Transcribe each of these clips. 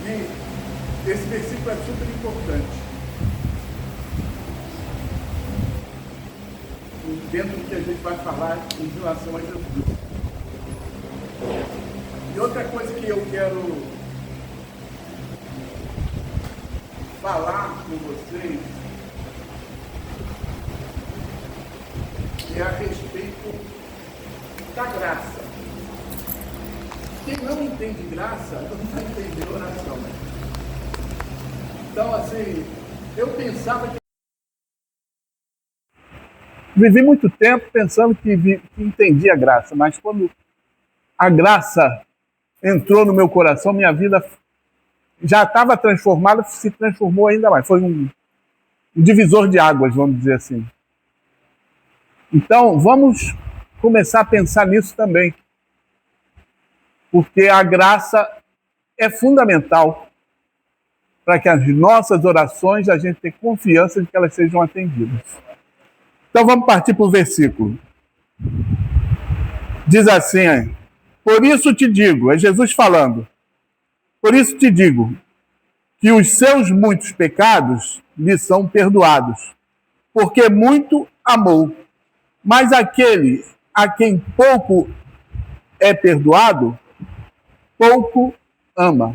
que esse versículo é super importante. Dentro do que a gente vai falar em relação a Jesus. E outra coisa que eu quero falar com vocês é a respeito da graça. Quem não entende graça não vai entender oração. Então, assim, eu pensava que vivi muito tempo pensando que entendia a graça, mas quando a graça entrou no meu coração, minha vida já estava transformada, se transformou ainda mais. Foi um divisor de águas, vamos dizer assim. Então, vamos começar a pensar nisso também. Porque a graça é fundamental para que as nossas orações, a gente tenha confiança de que elas sejam atendidas. Então, vamos partir para o versículo. Diz assim: por isso te digo, é Jesus falando, por isso te digo, que os seus muitos pecados lhe são perdoados, porque muito amou. Mas aquele a quem pouco é perdoado, pouco ama.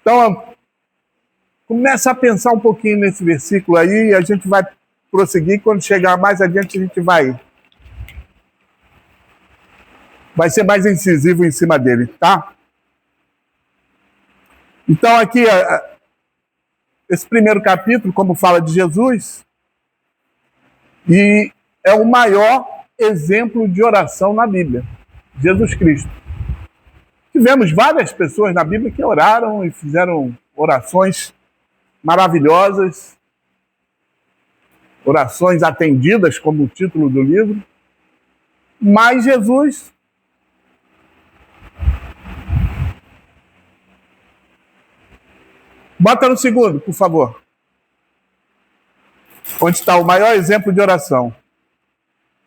Então, começa a pensar um pouquinho nesse versículo aí, e a gente vai prosseguir. Quando chegar mais adiante, a gente vai ser mais incisivo em cima dele, tá? Então, aqui, esse primeiro capítulo, como fala de Jesus, e é o maior exemplo de oração na Bíblia, Jesus Cristo. Tivemos várias pessoas na Bíblia que oraram e fizeram orações maravilhosas, orações atendidas, como o título do livro, mas Jesus bota no segundo, por favor. Onde está o maior exemplo de oração.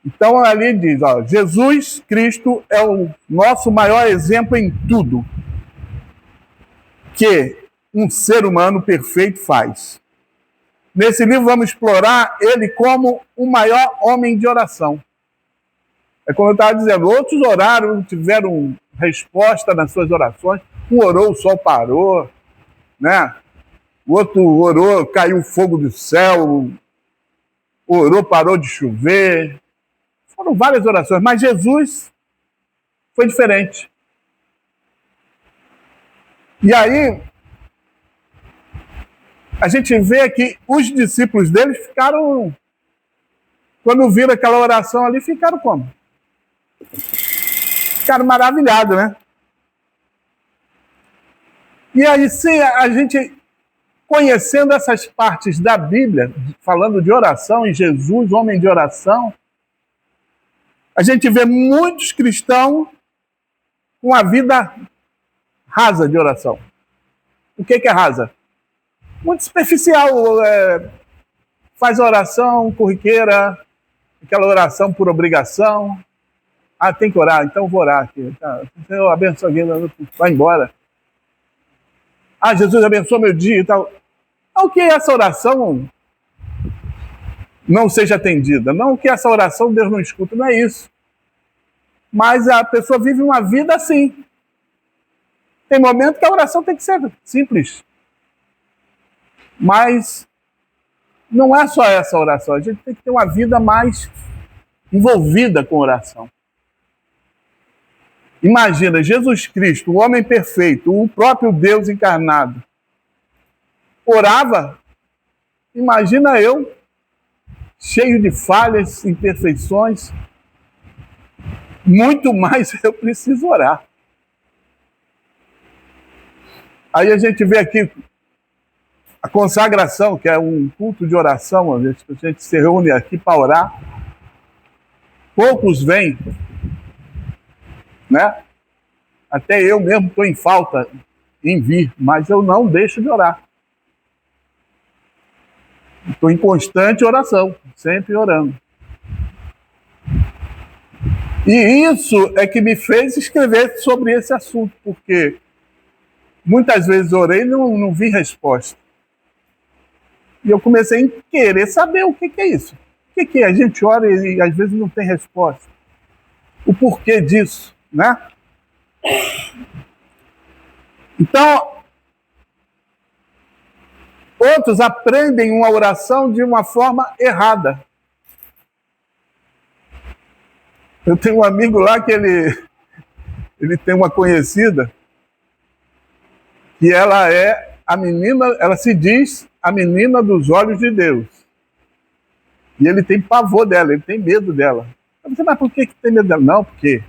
Então ali diz, ó, Jesus Cristo é o nosso maior exemplo em tudo que um ser humano perfeito faz. Nesse livro vamos explorar ele como o maior homem de oração. É como eu estava dizendo, outros oraram, tiveram resposta nas suas orações. Um orou, o sol parou, né? O outro orou, caiu fogo do céu, orou, parou de chover. Foram várias orações, mas Jesus foi diferente. E aí, a gente vê que os discípulos dele ficaram, quando viram aquela oração ali, ficaram como? Ficaram maravilhados, né? E aí, sim, a gente, conhecendo essas partes da Bíblia, falando de oração, em Jesus, homem de oração, a gente vê muitos cristãos com a vida rasa de oração. O que é rasa? Muito superficial. Faz oração corriqueira, aquela oração por obrigação. Ah, tem que orar, então vou orar aqui. Tá. Senhor, abençoa alguém, vai embora. Ah, Jesus abençoa meu dia e tal. Não que essa oração não seja atendida, não que essa oração Deus não escuta, não é isso. Mas a pessoa vive uma vida assim. Tem momento que a oração tem que ser simples. Mas não é só essa oração, a gente tem que ter uma vida mais envolvida com oração. Imagina, Jesus Cristo, o homem perfeito, o próprio Deus encarnado, orava. Imagina eu, cheio de falhas, imperfeições, muito mais eu preciso orar. Aí a gente vê aqui a consagração, que é um culto de oração, a gente se reúne aqui para orar. Poucos vêm, né? Até eu mesmo estou em falta em vir, mas eu não deixo de orar. Estou em constante oração, sempre orando. E isso é que me fez escrever sobre esse assunto, porque muitas vezes orei e não vi resposta. E eu comecei a querer saber o que é isso. O que é? A gente ora e às vezes não tem resposta. O porquê disso, né? Então, outros aprendem uma oração de uma forma errada. Eu tenho um amigo lá que ele tem uma conhecida que ela é a menina, ela se diz a menina dos olhos de Deus. E ele tem pavor dela, ele tem medo dela. Eu disse, mas por que tem medo dela? Não, porque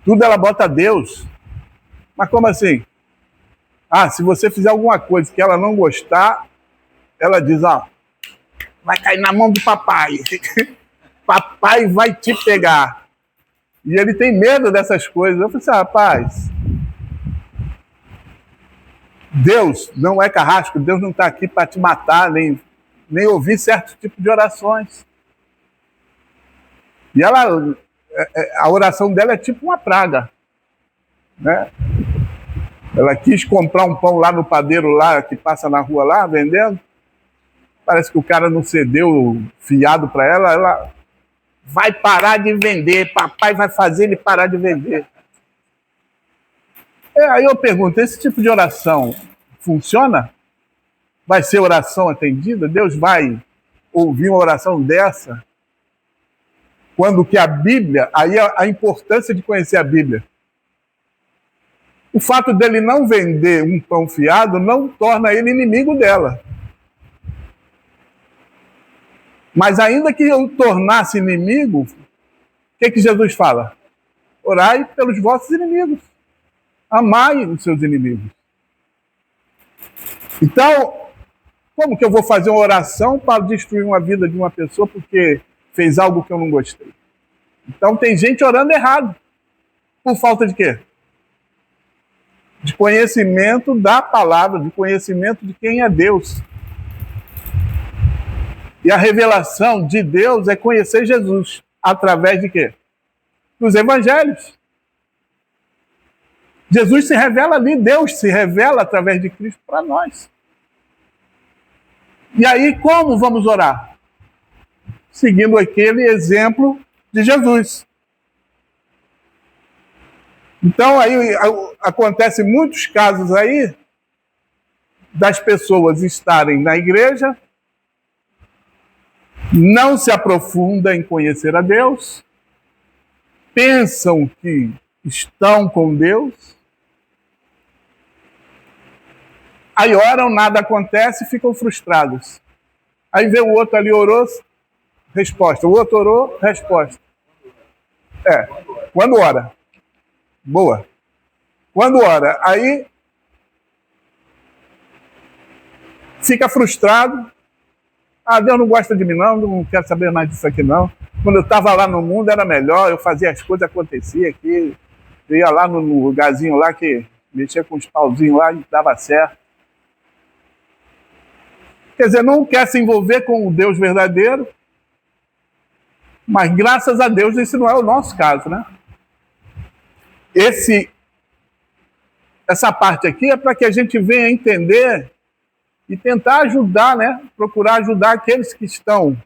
tudo ela bota Deus. Mas como assim? Ah, se você fizer alguma coisa que ela não gostar, ela diz, vai cair na mão do papai. Papai vai te pegar. E ele tem medo dessas coisas. Eu falei assim, rapaz, Deus não é carrasco, Deus não está aqui para te matar, nem ouvir certo tipo de orações. E a oração dela é tipo uma praga, né? Ela quis comprar um pão lá no padeiro lá, que passa na rua lá, vendendo. Parece que o cara não cedeu fiado para ela, ela vai parar de vender, papai vai fazer ele parar de vender. Aí eu pergunto, esse tipo de oração funciona? Vai ser oração atendida? Deus vai ouvir uma oração dessa? Quando que a Bíblia, aí a importância de conhecer a Bíblia. O fato dele não vender um pão fiado não torna ele inimigo dela. Mas ainda que eu tornasse inimigo, o que Jesus fala? Orai pelos vossos inimigos. Amai os seus inimigos. Então, como que eu vou fazer uma oração para destruir uma vida de uma pessoa porque fez algo que eu não gostei? Então tem gente orando errado. Por falta de quê? De conhecimento da palavra, de conhecimento de quem é Deus. E a revelação de Deus é conhecer Jesus. Através de quê? Dos evangelhos. Jesus se revela ali, Deus se revela através de Cristo para nós. E aí, como vamos orar? Seguindo aquele exemplo de Jesus. Então, aí acontece muitos casos aí das pessoas estarem na igreja, não se aprofundam em conhecer a Deus, pensam que estão com Deus, aí oram, nada acontece e ficam frustrados. Aí vê o outro ali, orou, resposta. O outro orou, resposta. Quando ora. Boa. Quando ora, aí fica frustrado. Deus não gosta de mim não quero saber mais disso aqui não. Quando eu estava lá no mundo era melhor, eu fazia as coisas acontecer aqui. Eu ia lá no lugarzinho lá que mexia com os pauzinhos lá e dava certo. Quer dizer, não quer se envolver com o Deus verdadeiro, mas graças a Deus esse não é o nosso caso, né? Essa parte aqui é para que a gente venha entender e tentar ajudar, né? Procurar ajudar aqueles que estão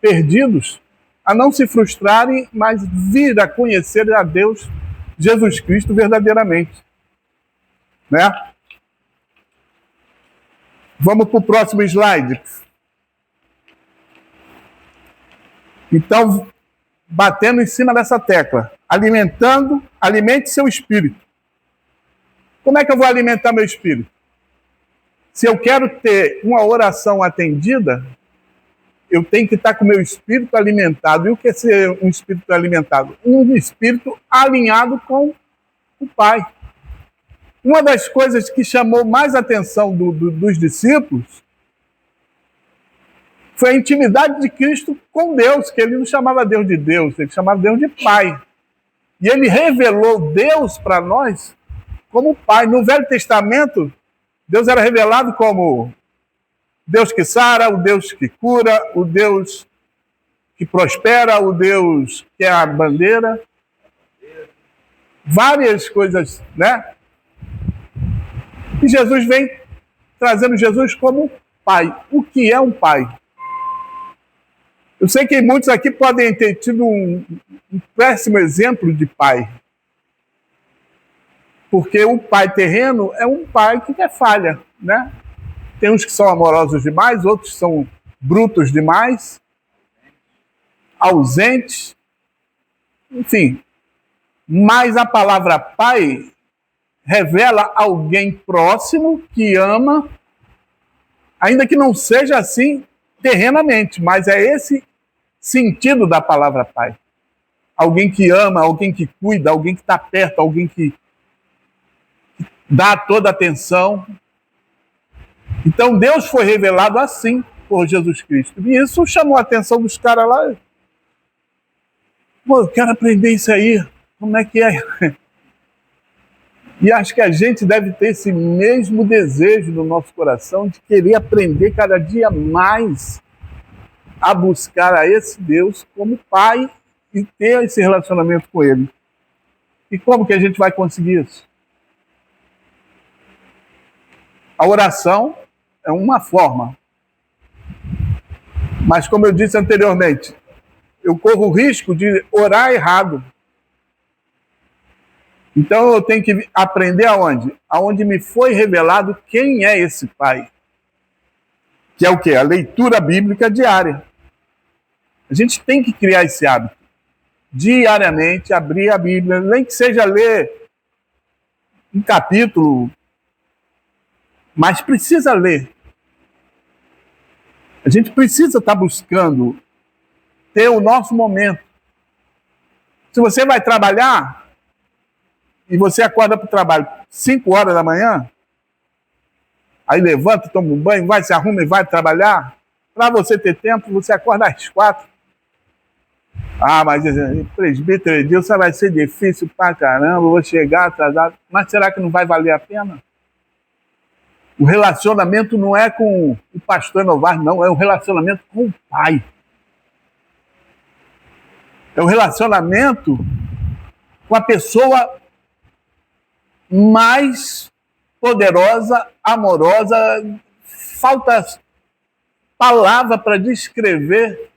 perdidos a não se frustrarem, mas vir a conhecer a Deus, Jesus Cristo, verdadeiramente. Né? Vamos para o próximo slide. Então, batendo em cima dessa tecla, alimente seu espírito. Como é que eu vou alimentar meu espírito? Se eu quero ter uma oração atendida, eu tenho que estar com o meu espírito alimentado. E o que é ser um espírito alimentado? Um espírito alinhado com o Pai. Uma das coisas que chamou mais atenção dos discípulos foi a intimidade de Cristo com Deus, que ele não chamava Deus de Deus, ele chamava Deus de Pai. E ele revelou Deus para nós como Pai. No Velho Testamento, Deus era revelado como Deus que sara, o Deus que cura, o Deus que prospera, o Deus que é a bandeira. Várias coisas, né? E Jesus vem trazendo Jesus como pai. O que é um pai? Eu sei que muitos aqui podem ter tido um péssimo exemplo de pai. Porque o pai terreno é um pai que é falha, né? Tem uns que são amorosos demais, outros são brutos demais, ausentes, enfim. Mas a palavra pai revela alguém próximo que ama, ainda que não seja assim terrenamente, mas é esse sentido da palavra pai. Alguém que ama, alguém que cuida, alguém que está perto, alguém que dá toda a atenção. Então Deus foi revelado assim por Jesus Cristo. E isso chamou a atenção dos caras lá. Pô, eu quero aprender isso aí. Como é que é? E acho que a gente deve ter esse mesmo desejo no nosso coração de querer aprender cada dia mais a buscar a esse Deus como Pai e ter esse relacionamento com Ele. E como que a gente vai conseguir isso? A oração é uma forma. Mas como eu disse anteriormente, eu corro o risco de orar errado. Então eu tenho que aprender aonde? Aonde me foi revelado quem é esse Pai. Que é o quê? A leitura bíblica diária. A gente tem que criar esse hábito. Diariamente, abrir a Bíblia, nem que seja ler um capítulo, mas precisa ler. A gente precisa estar buscando ter o nosso momento. Se você vai trabalhar e você acorda para o trabalho 5 horas da manhã, aí levanta, toma um banho, vai, se arruma e vai trabalhar, para você ter tempo, você acorda às 4. Ah, mas presbítero Edilson vai ser difícil pra caramba, vou chegar atrasado. Mas será que não vai valer a pena? O relacionamento não é com o pastor Novar, não, é um relacionamento com o Pai. É um relacionamento com a pessoa mais poderosa, amorosa. Falta palavra para descrever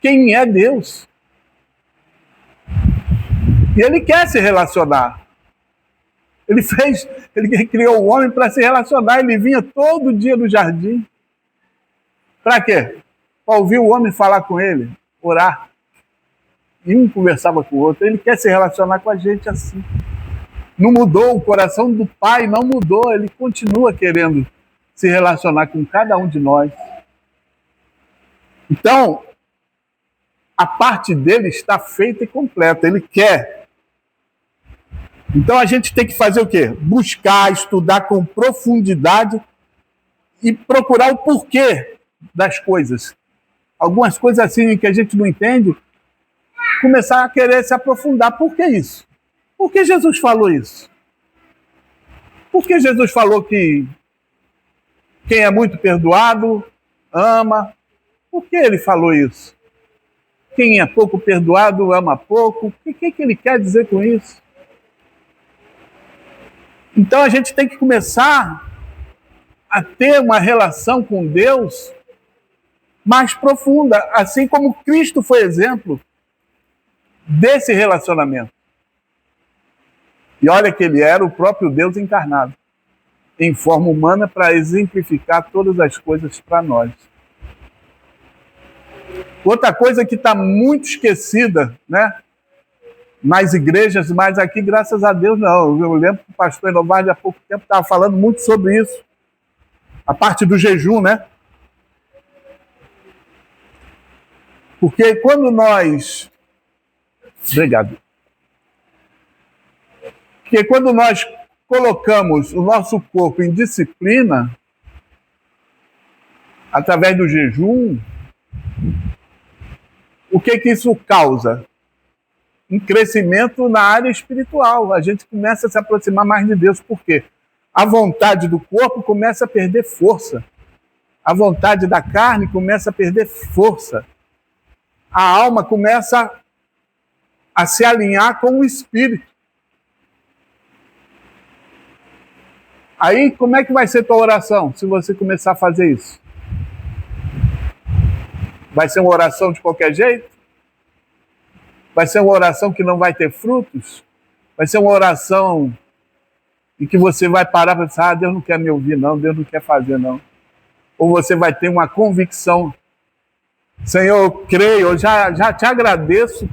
quem é Deus. E Ele quer se relacionar. Ele criou o homem para se relacionar. Ele vinha todo dia no jardim. Para quê? Para ouvir o homem falar com ele, orar. E um conversava com o outro. Ele quer se relacionar com a gente assim. Não mudou, o coração do Pai não mudou. Ele continua querendo se relacionar com cada um de nós. Então, a parte dele está feita e completa. Ele quer. Então a gente tem que fazer o quê? Buscar, estudar com profundidade e procurar o porquê das coisas. Algumas coisas assim que a gente não entende, começar a querer se aprofundar. Por que isso? Por que Jesus falou isso? Por que Jesus falou que quem é muito perdoado, ama? Por que ele falou isso? Quem é pouco perdoado, ama pouco? O que ele quer dizer com isso? Então a gente tem que começar a ter uma relação com Deus mais profunda, assim como Cristo foi exemplo desse relacionamento. E olha que ele era o próprio Deus encarnado, em forma humana, para exemplificar todas as coisas para nós. Outra coisa que está muito esquecida, né? Nas igrejas, mas aqui, graças a Deus, não. Eu lembro que o pastor Enovardi há pouco tempo estava falando muito sobre isso. A parte do jejum, né? Porque quando nós... Obrigado. Porque quando nós colocamos o nosso corpo em disciplina, através do jejum, o que isso causa? Um crescimento na área espiritual. A gente começa a se aproximar mais de Deus. Por quê? A vontade do corpo começa a perder força. A vontade da carne começa a perder força. a alma começa a se alinhar com o espírito. Aí, como é que vai ser tua oração se você começar a fazer isso? Vai ser uma oração de qualquer jeito? Vai ser uma oração que não vai ter frutos? Vai ser uma oração em que você vai parar para pensar, Deus não quer me ouvir não, Deus não quer fazer não. Ou você vai ter uma convicção, Senhor, eu creio, eu já te agradeço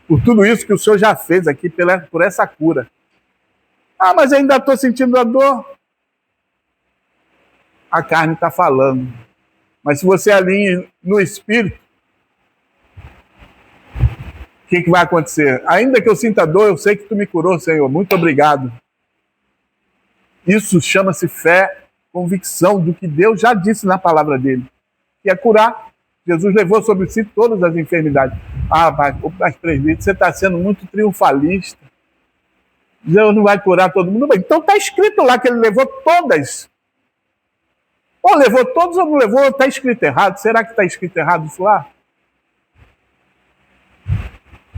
por tudo isso que o Senhor já fez aqui, por essa cura. Ah, mas ainda estou sentindo a dor. A carne está falando. Mas se você alinha no espírito, o que vai acontecer? Ainda que eu sinta dor, eu sei que tu me curou, Senhor. Muito obrigado. Isso chama-se fé, convicção do que Deus já disse na palavra dele, que é curar. Jesus levou sobre si todas as enfermidades. Ah, mas presbítero, você está sendo muito triunfalista. Deus não vai curar todo mundo. Bem, então está escrito lá que ele levou todas. Ou levou todos ou não levou, está escrito errado. Será que está escrito errado isso lá?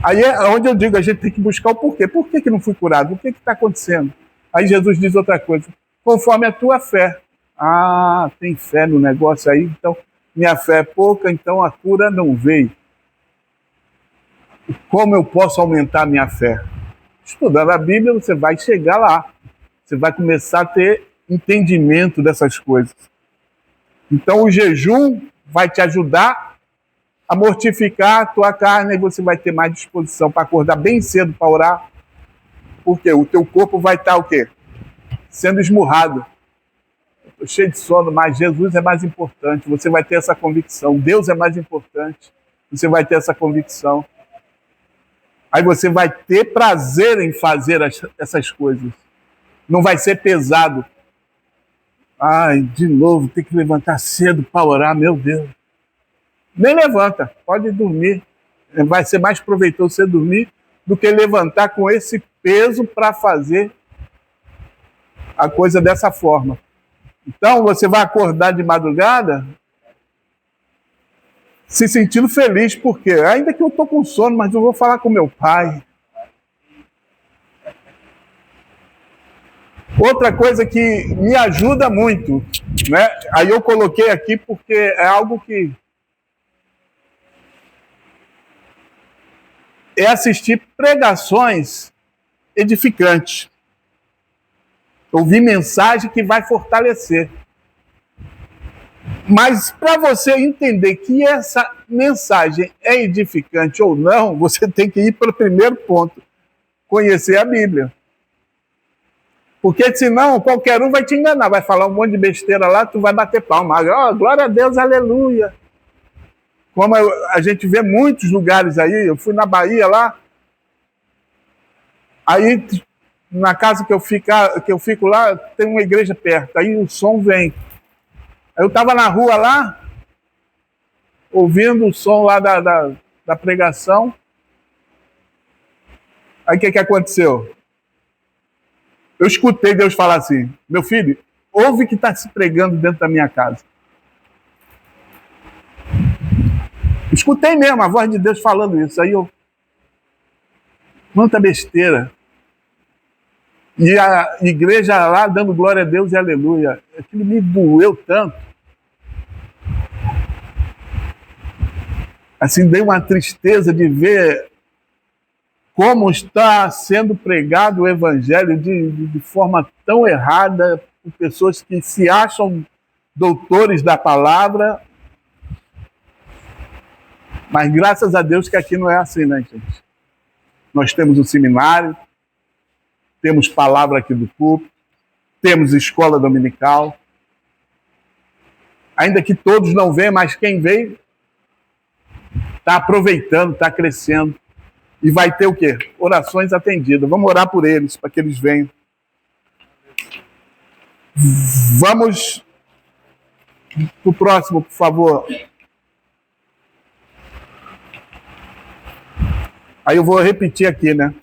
Aí é onde eu digo, a gente tem que buscar o porquê. Por que não fui curado? O que está acontecendo? Aí Jesus diz outra coisa. Conforme a tua fé. Ah, tem fé no negócio aí, então minha fé é pouca, então a cura não veio. Como eu posso aumentar a minha fé? Estudando a Bíblia, você vai chegar lá. Você vai começar a ter entendimento dessas coisas. Então o jejum vai te ajudar a mortificar a tua carne e você vai ter mais disposição para acordar bem cedo para orar. Porque o teu corpo vai estar o quê? Sendo esmurrado. Estou cheio de sono, mas Jesus é mais importante. Você vai ter essa convicção. Deus é mais importante. Você vai ter essa convicção. Aí você vai ter prazer em fazer essas coisas. Não vai ser pesado. Ai, de novo, tem que levantar cedo para orar, meu Deus. Nem levanta, pode dormir. Vai ser mais proveitoso você dormir do que levantar com esse peso para fazer a coisa dessa forma. Então, você vai acordar de madrugada se sentindo feliz, porque ainda que eu estou com sono, mas eu vou falar com meu pai. Outra coisa que me ajuda muito, né? Aí eu coloquei aqui porque é algo que é assistir pregações edificantes. Ouvir mensagem que vai fortalecer. Mas para você entender que essa mensagem é edificante ou não, você tem que ir pelo primeiro ponto, conhecer a Bíblia. Porque senão qualquer um vai te enganar, vai falar um monte de besteira lá, tu vai bater palma. Oh, glória a Deus, aleluia. Como a gente vê muitos lugares aí, eu fui na Bahia lá, aí na casa que eu fico lá, tem uma igreja perto, aí o som vem. Aí eu estava na rua lá, ouvindo o som lá da pregação. Aí o que aconteceu? Eu escutei Deus falar assim, meu filho, ouve que está se pregando dentro da minha casa. Escutei mesmo a voz de Deus falando isso. Aí eu, quanta besteira. E a igreja lá dando glória a Deus e aleluia. Aquilo me doeu tanto. Assim, deu uma tristeza de ver como está sendo pregado o evangelho de forma tão errada, por pessoas que se acham doutores da palavra. Mas graças a Deus que aqui não é assim, né, gente? Nós temos um seminário, temos palavra aqui do púlpito, temos escola dominical. Ainda que todos não venham, mas quem veio está aproveitando, está crescendo. E vai ter o quê? Orações atendidas. Vamos orar por eles, para que eles venham. Vamos para o próximo, por favor. Aí eu vou repetir aqui, né?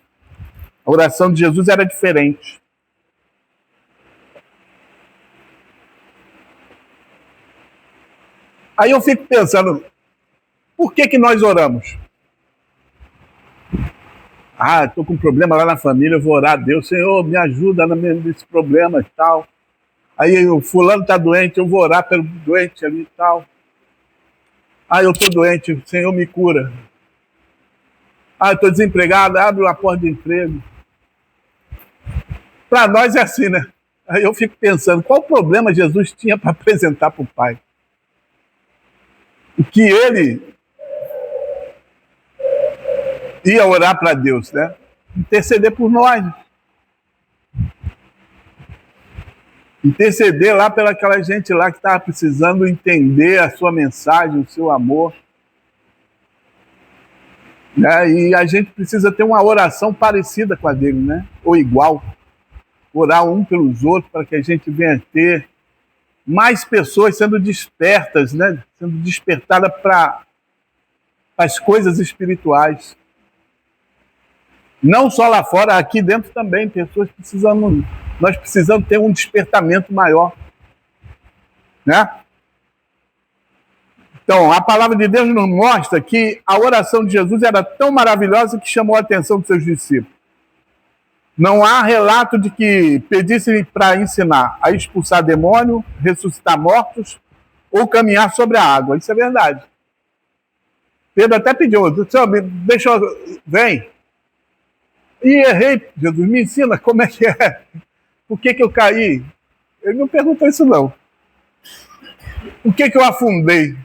A oração de Jesus era diferente. Aí eu fico pensando, Por que nós oramos? Estou com um problema lá na família, eu vou orar a Deus. Senhor, me ajuda nesse problema e tal. Aí o fulano está doente, eu vou orar pelo doente ali e tal. Eu estou doente, Senhor, me cura. Eu estou desempregado, abre uma porta de emprego. Para nós é assim, né? Aí eu fico pensando, qual o problema Jesus tinha para apresentar para o Pai? O que ele ia orar para Deus, né? Interceder por nós. Interceder lá pelaquela gente lá que estava precisando entender a sua mensagem, o seu amor. Né? E a gente precisa ter uma oração parecida com a dele, né? Ou igual. Orar um pelos outros para que a gente venha ter mais pessoas sendo despertas, né? Sendo despertadas para as coisas espirituais. Não só lá fora, aqui dentro também, pessoas precisando, nós precisamos ter um despertamento maior, né? Então, a palavra de Deus nos mostra que a oração de Jesus era tão maravilhosa que chamou a atenção dos seus discípulos. Não há relato de que pedissem para ensinar a expulsar demônio, ressuscitar mortos ou caminhar sobre a água. Isso é verdade. Pedro até pediu, Senhor, deixa eu... Vem. E errei, Jesus, me ensina como é que é. Por que eu caí? Ele não perguntou isso, não. Por que eu afundei?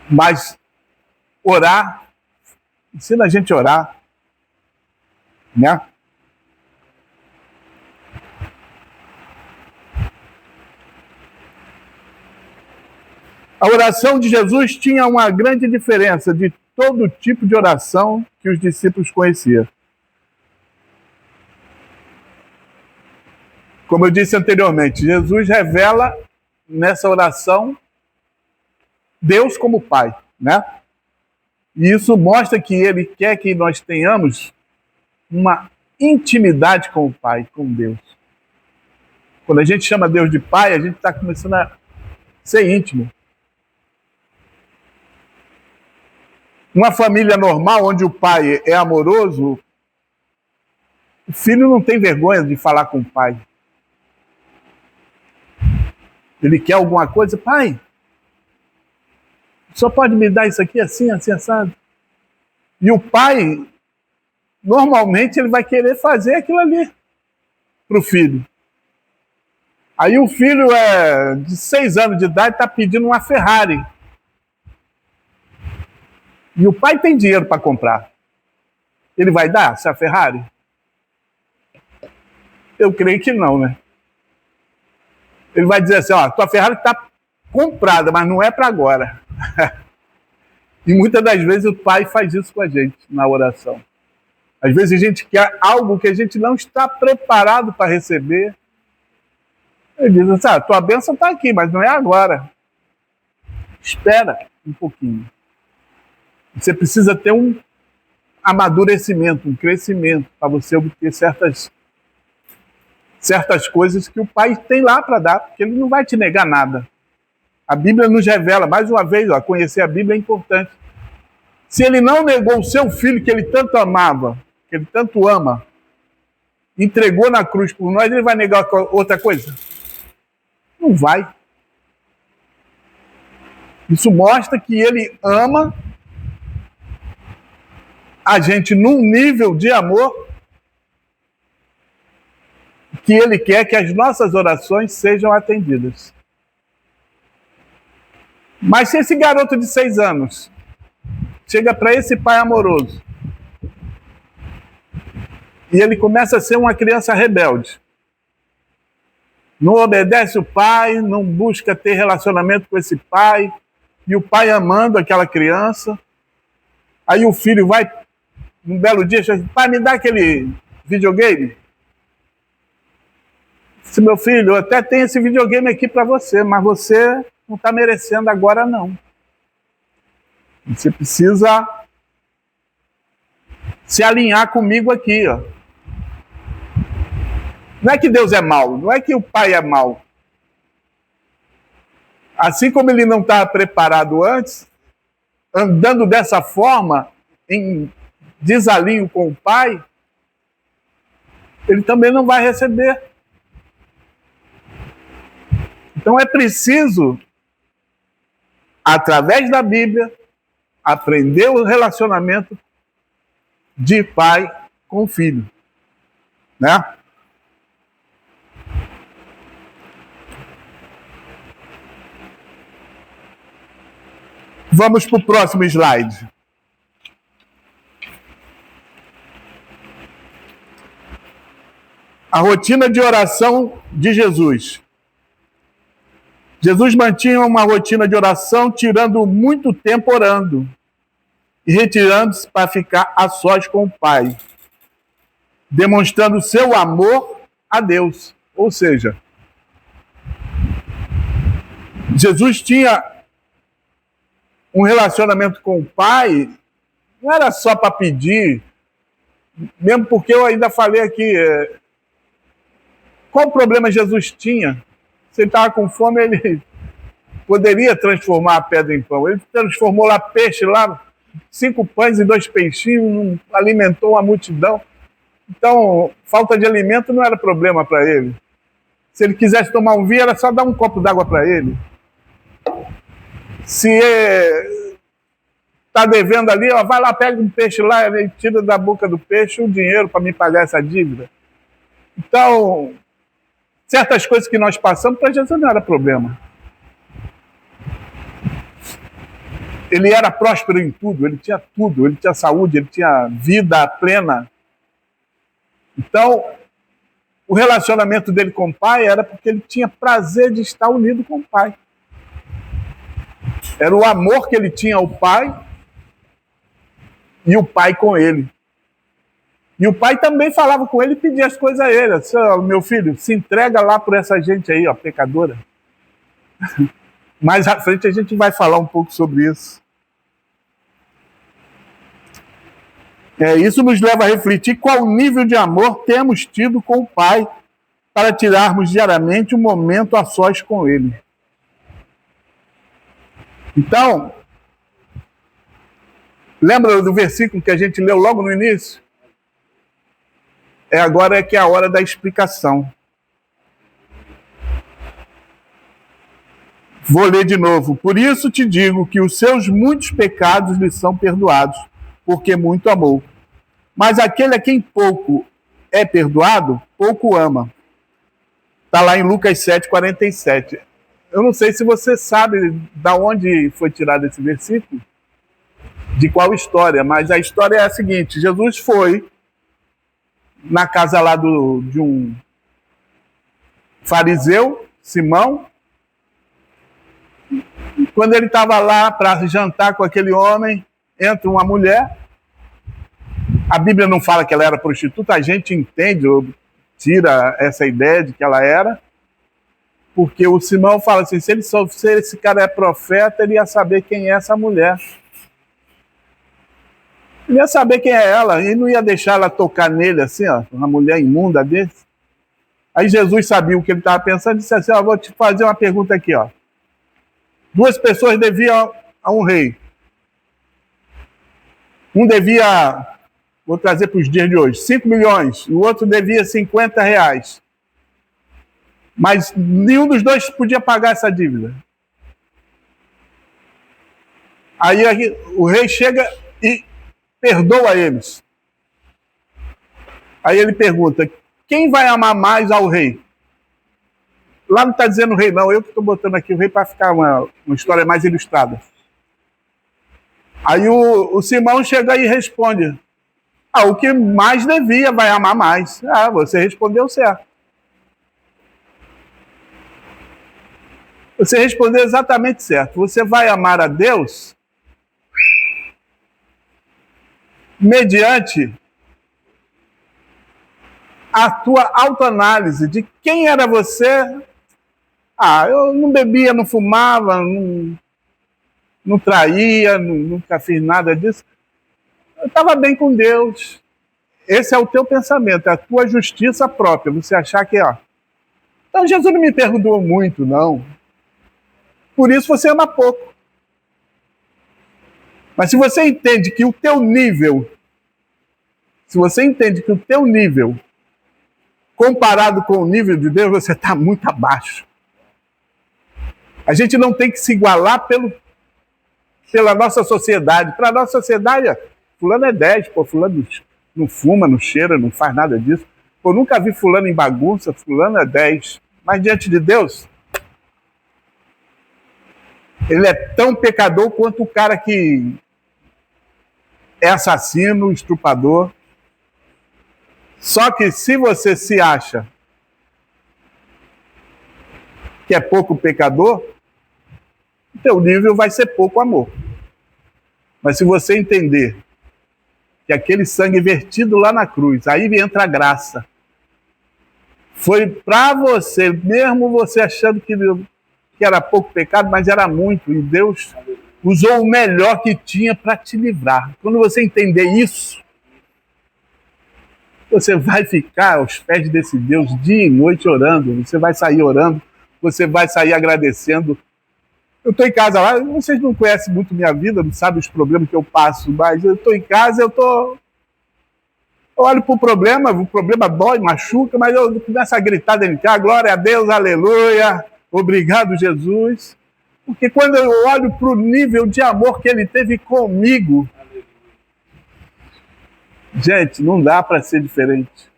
Mas orar, ensina a gente a orar, né? A oração de Jesus tinha uma grande diferença de todo tipo de oração que os discípulos conheciam. Como eu disse anteriormente, Jesus revela nessa oração Deus como Pai, né? E isso mostra que Ele quer que nós tenhamos uma intimidade com o Pai, com Deus. Quando a gente chama Deus de Pai, a gente está começando a ser íntimo. Uma família normal, onde o pai é amoroso, o filho não tem vergonha de falar com o pai. Ele quer alguma coisa, pai, só pode me dar isso aqui assim, assim, assado? E o pai, normalmente, ele vai querer fazer aquilo ali para o filho. Aí o filho de 6 anos de idade está pedindo uma Ferrari. E o pai tem dinheiro para comprar. Ele vai dar essa Ferrari? Eu creio que não, né? Ele vai dizer assim, tua Ferrari está comprada, mas não é para agora. E muitas das vezes o pai faz isso com a gente na oração. Às vezes a gente quer algo que a gente não está preparado para receber. Ele diz assim, tua bênção está aqui, mas não é agora. Espera um pouquinho. Você precisa ter um amadurecimento, um crescimento, para você obter certas coisas que o Pai tem lá para dar, porque Ele não vai te negar nada. A Bíblia nos revela, mais uma vez, conhecer a Bíblia é importante. Se Ele não negou o seu filho, que Ele tanto amava, que Ele tanto ama, entregou na cruz por nós, Ele vai negar outra coisa? Não vai. Isso mostra que Ele ama a gente num nível de amor que Ele quer que as nossas orações sejam atendidas. Mas se esse garoto de 6 anos chega para esse pai amoroso e ele começa a ser uma criança rebelde, não obedece o pai, não busca ter relacionamento com esse pai, e o pai amando aquela criança, aí o filho vai, um belo dia, diz, pai, me dá aquele videogame. Se meu filho, eu até tenho esse videogame aqui para você, mas você não está merecendo agora, não. Você precisa se alinhar comigo aqui, ó. Não é que Deus é mau, não é que o pai é mau. Assim como ele não estava preparado antes, andando dessa forma, em desalinho com o Pai, ele também não vai receber. Então é preciso, através da Bíblia, aprender o relacionamento de pai com filho, né? Vamos para o próximo slide. A rotina de oração de Jesus. Jesus mantinha uma rotina de oração, tirando muito tempo orando e retirando-se para ficar a sós com o Pai, demonstrando seu amor a Deus. Ou seja, Jesus tinha um relacionamento com o Pai, não era só para pedir, mesmo porque eu ainda falei aqui, qual problema Jesus tinha? Se ele estava com fome, ele poderia transformar a pedra em pão. Ele transformou lá peixe, lá 5 pães e 2 peixinhos, alimentou a multidão. Então, falta de alimento não era problema para ele. Se ele quisesse tomar um vinho, era só dar um copo d'água para ele. Se está devendo ali, ó, vai lá, pega um peixe lá, ele tira da boca do peixe o dinheiro para me pagar essa dívida. Então, certas coisas que nós passamos, para Jesus não era problema. Ele era próspero em tudo, ele tinha saúde, ele tinha vida plena. Então, o relacionamento dele com o Pai era porque ele tinha prazer de estar unido com o Pai. Era o amor que ele tinha ao Pai e o Pai com ele. E o Pai também falava com ele e pedia as coisas a ele. Assim, meu filho, se entrega lá por essa gente aí, ó, pecadora. Mais à frente a gente vai falar um pouco sobre isso. Isso nos leva a refletir qual nível de amor temos tido com o Pai para tirarmos diariamente um momento a sós com Ele. Então, lembra do versículo que a gente leu logo no início? Agora é que é a hora da explicação. Vou ler de novo. Por isso te digo que os seus muitos pecados lhe são perdoados, porque muito amou. Mas aquele a quem pouco é perdoado, pouco ama. Está lá em Lucas 7,47. Eu não sei se você sabe de onde foi tirado esse versículo, de qual história, mas a história é a seguinte: Jesus foi na casa lá de um fariseu, Simão. Quando ele estava lá para jantar com aquele homem, entra uma mulher. A Bíblia não fala que ela era prostituta, a gente entende, tira essa ideia de que ela era, porque o Simão fala assim, se esse cara é profeta, ele ia saber quem é essa mulher. Ele ia saber quem é ela, e não ia deixar ela tocar nele assim, ó, uma mulher imunda desse. Aí Jesus sabia o que ele estava pensando e disse assim, ó, vou te fazer uma pergunta aqui, ó. 2 pessoas deviam a um rei. Um devia, vou trazer para os dias de hoje, 5 milhões, e o outro devia 50 reais. Mas nenhum dos dois podia pagar essa dívida. Aí o rei chega e perdoa eles. Aí ele pergunta, quem vai amar mais ao rei? Lá não está dizendo o rei, não. Eu que estou botando aqui o rei para ficar uma história mais ilustrada. Aí o Simão chega e responde, o que mais devia vai amar mais. Você respondeu certo. Você respondeu exatamente certo. Você vai amar a Deus mediante a tua autoanálise de quem era você. Eu não bebia, não fumava, não traía, nunca fiz nada disso. Eu estava bem com Deus. Esse é o teu pensamento, é a tua justiça própria. Você achar que, então Jesus não me perdoou muito, não. Por isso você ama pouco. Mas se você entende que o teu nível, comparado com o nível de Deus, você está muito abaixo. A gente não tem que se igualar pela nossa sociedade. Para a nossa sociedade, fulano é 10, pô, fulano não fuma, não cheira, não faz nada disso. Pô, nunca vi fulano em bagunça, fulano é 10. Mas diante de Deus, ele é tão pecador quanto o cara que é assassino, estuprador. Só que se você se acha que é pouco pecador, o teu nível vai ser pouco amor. Mas se você entender que aquele sangue vertido lá na cruz, aí entra a graça, foi para você, mesmo você achando que era pouco pecado, mas era muito, e Deus usou o melhor que tinha para te livrar. Quando você entender isso, você vai ficar aos pés desse Deus dia e noite orando, você vai sair orando, você vai sair agradecendo. Eu estou em casa lá, vocês não conhecem muito minha vida, não sabem os problemas que eu passo, mas eu estou em casa, eu olho para o problema dói, machuca, mas eu começo a gritar dentro de casa, glória a Deus, aleluia, obrigado, Jesus. Porque quando eu olho para o nível de amor que ele teve comigo, gente, não dá para ser diferente.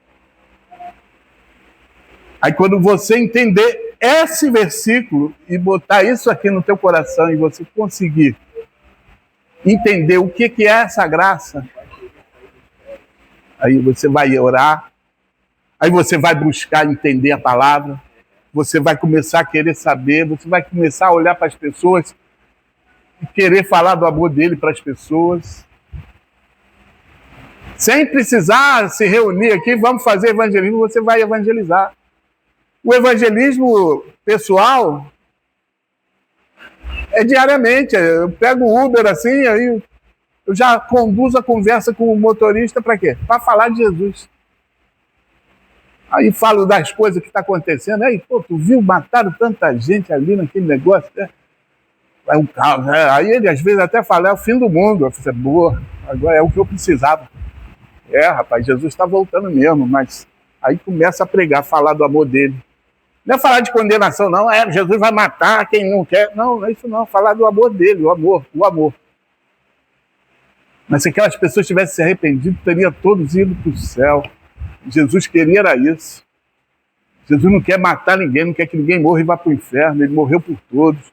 Aí quando você entender esse versículo e botar isso aqui no teu coração e você conseguir entender o que é essa graça, aí você vai orar, aí você vai buscar entender a palavra, você vai começar a querer saber, você vai começar a olhar para as pessoas e querer falar do amor dele para as pessoas. Sem precisar se reunir aqui, vamos fazer evangelismo, você vai evangelizar. O evangelismo pessoal é diariamente. Eu pego o Uber assim, aí eu já conduzo a conversa com o motorista para quê? Para falar de Jesus. Aí falo das coisas que estão acontecendo. Aí, pô, tu viu, mataram tanta gente ali naquele negócio. Né? É um caos. Né? Aí ele às vezes até fala, é o fim do mundo. Eu falei, boa, agora é o que eu precisava. Rapaz, Jesus está voltando mesmo, mas aí começa a pregar, falar do amor dele. Não é falar de condenação, não. Jesus vai matar quem não quer. Não, não é isso não. Falar do amor dele, o amor. Mas se aquelas pessoas tivessem se arrependido, teriam todos ido para o céu. Jesus queria era isso. Jesus não quer matar ninguém, não quer que ninguém morra e vá para o inferno. Ele morreu por todos.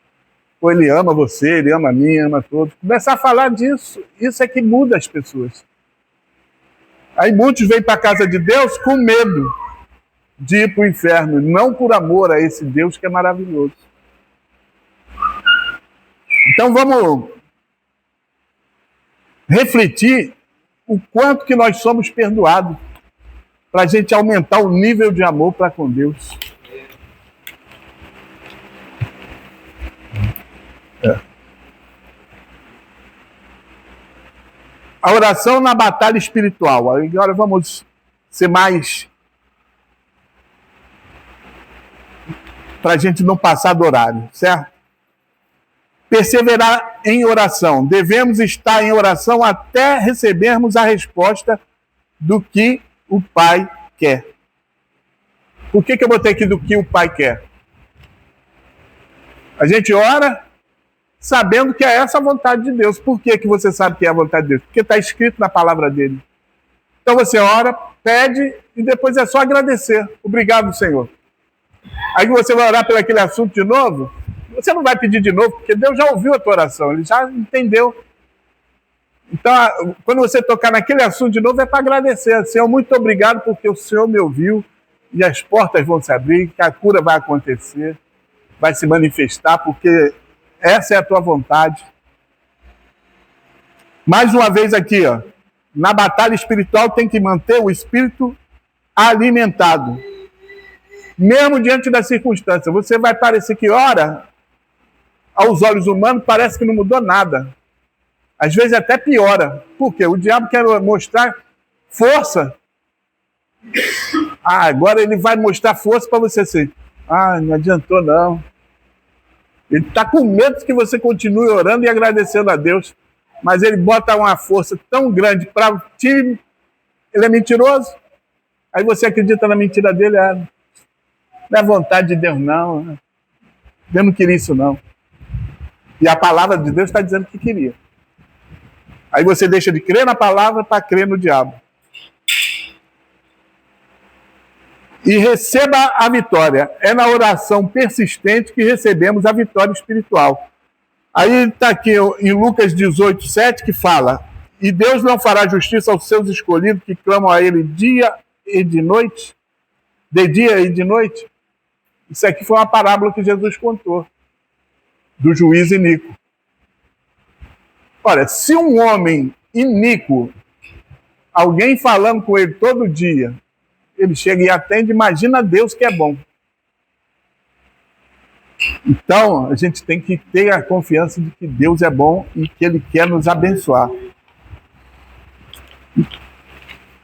Ou ele ama você, ele ama a mim, ama todos. Começar a falar disso, isso é que muda as pessoas. Aí muitos vêm para a casa de Deus com medo de ir para o inferno, não por amor a esse Deus que é maravilhoso. Então vamos refletir o quanto que nós somos perdoados para a gente aumentar o nível de amor para com Deus. A oração na batalha espiritual. Agora vamos ser mais... para a gente não passar do horário, certo? Perseverar em oração. Devemos estar em oração até recebermos a resposta do que o Pai quer. Por que eu botei aqui do que o Pai quer? A gente ora sabendo que é essa a vontade de Deus. Por que você sabe que é a vontade de Deus? Porque está escrito na palavra dele. Então você ora, pede e depois é só agradecer. Obrigado, Senhor. Aí você vai orar pelo aquele assunto de novo, você não vai pedir de novo, porque Deus já ouviu a tua oração, ele já entendeu. Então, quando você tocar naquele assunto de novo, é para agradecer. Senhor, muito obrigado porque o Senhor me ouviu e as portas vão se abrir, que a cura vai acontecer, vai se manifestar, porque essa é a tua vontade. Mais uma vez aqui, na batalha espiritual tem que manter o espírito alimentado. Mesmo diante das circunstâncias, você vai parecer que ora, aos olhos humanos, parece que não mudou nada. Às vezes até piora. Por quê? O diabo quer mostrar força. Agora ele vai mostrar força para você assim. Não adiantou não. Ele está com medo que você continue orando e agradecendo a Deus, mas ele bota uma força tão grande para ti. Ele é mentiroso. Aí você acredita na mentira dele. Não é vontade de Deus, não. Deus não queria isso, não. E a palavra de Deus está dizendo que queria. Aí você deixa de crer na palavra para crer no diabo. E receba a vitória. É na oração persistente que recebemos a vitória espiritual. Aí está aqui em Lucas 18:7 que fala: e Deus não fará justiça aos seus escolhidos que clamam a Ele dia e de noite? De dia e de noite? Isso aqui foi uma parábola que Jesus contou, do juiz iníquo. Olha, se um homem iníquo, alguém falando com ele todo dia, ele chega e atende, imagina Deus que é bom. Então, a gente tem que ter a confiança de que Deus é bom e que Ele quer nos abençoar.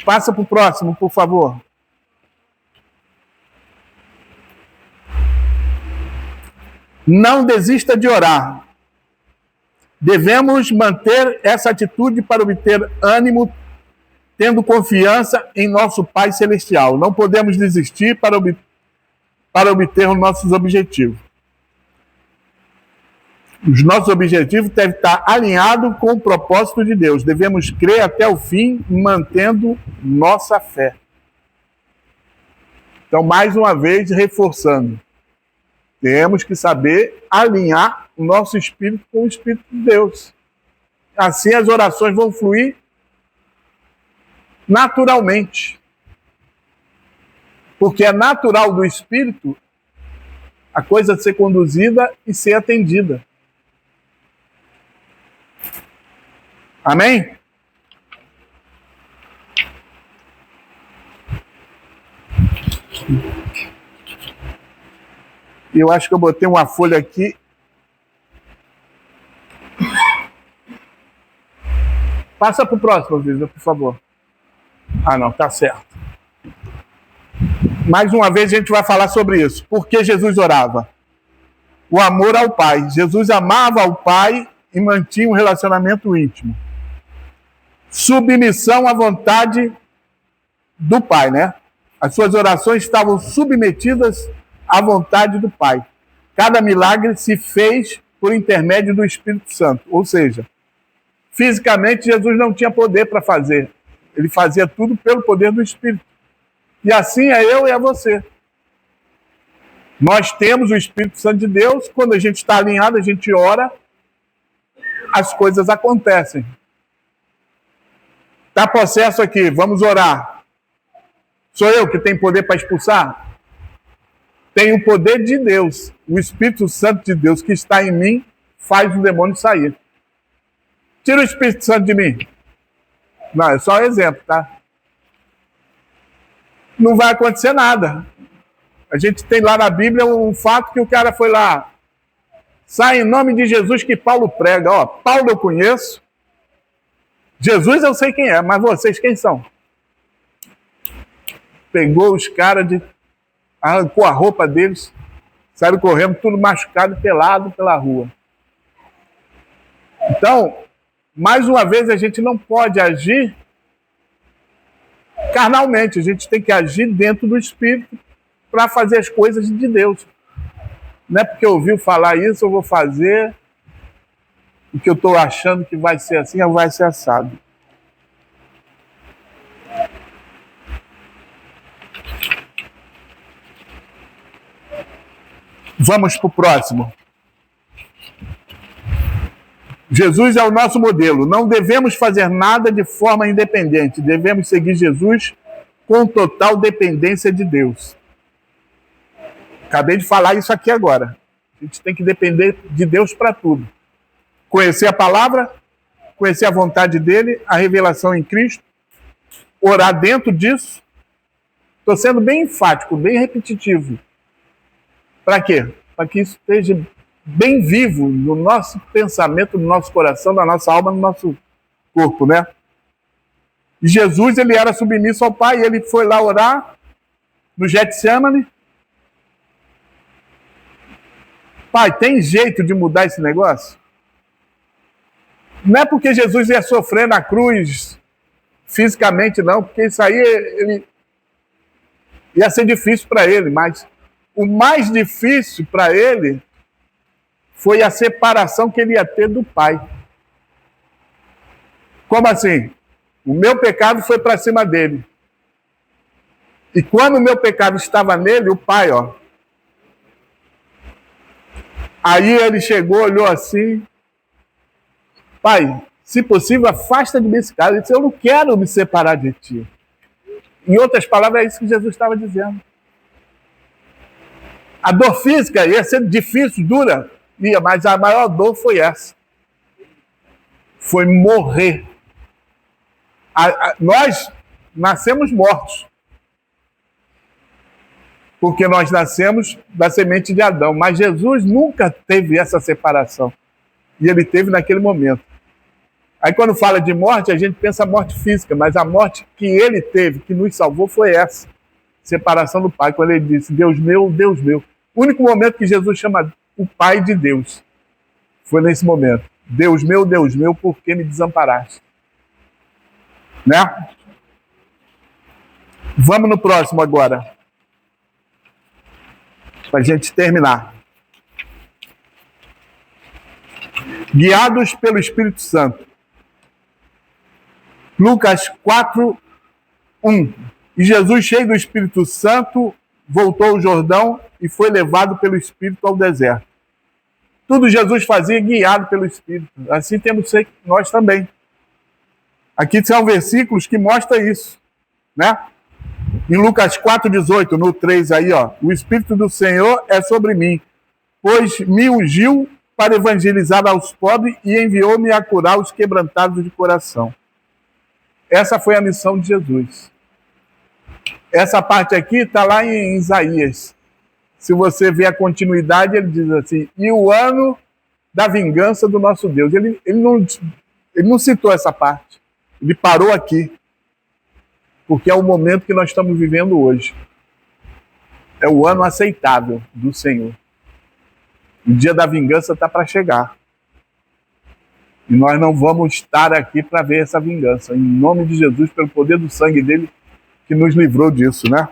Passa para o próximo, por favor. Não desista de orar. Devemos manter essa atitude para obter ânimo, tendo confiança em nosso Pai Celestial. Não podemos desistir para obter os nossos objetivos. Os nossos objetivos devem estar alinhados com o propósito de Deus. Devemos crer até o fim, mantendo nossa fé. Então, mais uma vez, reforçando. Temos que saber alinhar o nosso espírito com o Espírito de Deus. Assim as orações vão fluir naturalmente. Porque é natural do Espírito a coisa ser conduzida e ser atendida. Amém? Eu acho que eu botei uma folha aqui. Passa para o próximo, Visa, por favor. Ah, não, tá certo. Mais uma vez a gente vai falar sobre isso. Por que Jesus orava? O amor ao Pai. Jesus amava ao Pai e mantinha um relacionamento íntimo. Submissão à vontade do Pai, né? As suas orações estavam submetidas à vontade do Pai. Cada milagre se fez por intermédio do Espírito Santo. Ou seja, fisicamente Jesus não tinha poder para fazer. Ele fazia tudo pelo poder do Espírito. E assim é eu e é você. Nós temos o Espírito Santo de Deus. Quando a gente está alinhado, a gente ora, as coisas acontecem. Está possesso aqui, vamos orar. Sou eu que tenho poder para expulsar? Tenho o poder de Deus. O Espírito Santo de Deus que está em mim faz o demônio sair. Tira o Espírito Santo de mim. Não, é só um exemplo, tá? Não vai acontecer nada. A gente tem lá na Bíblia um fato que o cara foi lá. Sai em nome de Jesus que Paulo prega. Ó, Paulo eu conheço. Jesus eu sei quem é, mas vocês quem são? Pegou os caras, arrancou a roupa deles, saíram correndo, tudo machucado, pelado pela rua. Então, mais uma vez, a gente não pode agir carnalmente, a gente tem que agir dentro do Espírito para fazer as coisas de Deus. Não é porque eu ouvi falar isso, eu vou fazer o que eu estou achando que vai ser assim, ou vai ser assado. Vamos para o próximo. Jesus é o nosso modelo. Não devemos fazer nada de forma independente. Devemos seguir Jesus com total dependência de Deus. Acabei de falar isso aqui agora. A gente tem que depender de Deus para tudo. Conhecer a palavra, conhecer a vontade dele, a revelação em Cristo, orar dentro disso. Estou sendo bem enfático, bem repetitivo. Para quê? Para que isso esteja bem vivo no nosso pensamento, no nosso coração, na nossa alma, no nosso corpo, né? E Jesus, ele era submisso ao Pai, ele foi lá orar no Getsemane. Pai, tem jeito de mudar esse negócio? Não é porque Jesus ia sofrer na cruz fisicamente, não, porque isso aí ele ia ser difícil para ele, mas o mais difícil para ele foi a separação que ele ia ter do Pai. Como assim? O meu pecado foi para cima dele. E quando o meu pecado estava nele, o Pai, ó. Aí ele chegou, olhou assim. Pai, se possível, afasta de mim esse cara. Ele disse, eu não quero me separar de ti. Em outras palavras, é isso que Jesus estava dizendo. A dor física ia ser difícil, dura, mas a maior dor foi essa. Foi morrer. Nós nascemos mortos. Porque nós nascemos da semente de Adão. Mas Jesus nunca teve essa separação. E ele teve naquele momento. Aí quando fala de morte, a gente pensa morte física, mas a morte que ele teve, que nos salvou, foi essa. Separação do Pai, quando ele disse, Deus meu, Deus meu. O único momento que Jesus chama o Pai de Deus foi nesse momento. Deus meu, por que me desamparaste? Né? Vamos no próximo agora. Para a gente terminar. Guiados pelo Espírito Santo. Lucas 4, 1. E Jesus, cheio do Espírito Santo, voltou ao Jordão e foi levado pelo Espírito ao deserto. Tudo Jesus fazia guiado pelo Espírito. Assim temos que ser nós também. Aqui são versículos que mostram isso, né? Em Lucas 4,18, no 3 aí, ó. O Espírito do Senhor é sobre mim, pois me ungiu para evangelizar aos pobres e enviou-me a curar os quebrantados de coração. Essa foi a missão de Jesus. Essa parte aqui está lá em Isaías. Se você ver a continuidade, ele diz assim, e o ano da vingança do nosso Deus. Ele não citou essa parte. Ele parou aqui. Porque é o momento que nós estamos vivendo hoje. É o ano aceitável do Senhor. O dia da vingança está para chegar. E nós não vamos estar aqui para ver essa vingança. Em nome de Jesus, pelo poder do sangue dele, que nos livrou disso, né?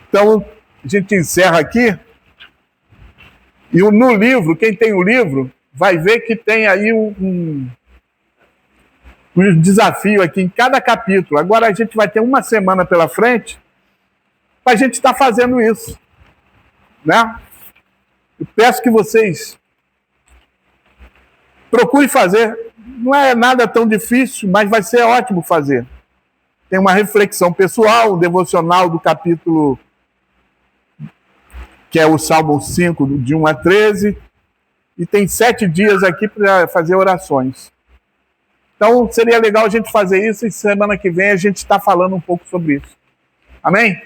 Então, a gente encerra aqui. E no livro, quem tem o livro, vai ver que tem aí um desafio aqui em cada capítulo. Agora a gente vai ter uma semana pela frente para a gente estar fazendo isso, né? Eu peço que vocês procurem fazer. Não é nada tão difícil, mas vai ser ótimo fazer. Tem uma reflexão pessoal, um devocional do capítulo, que é o Salmo 5, de 1 a 13, e tem 7 dias aqui para fazer orações. Então, seria legal a gente fazer isso e semana que vem a gente está falando um pouco sobre isso. Amém?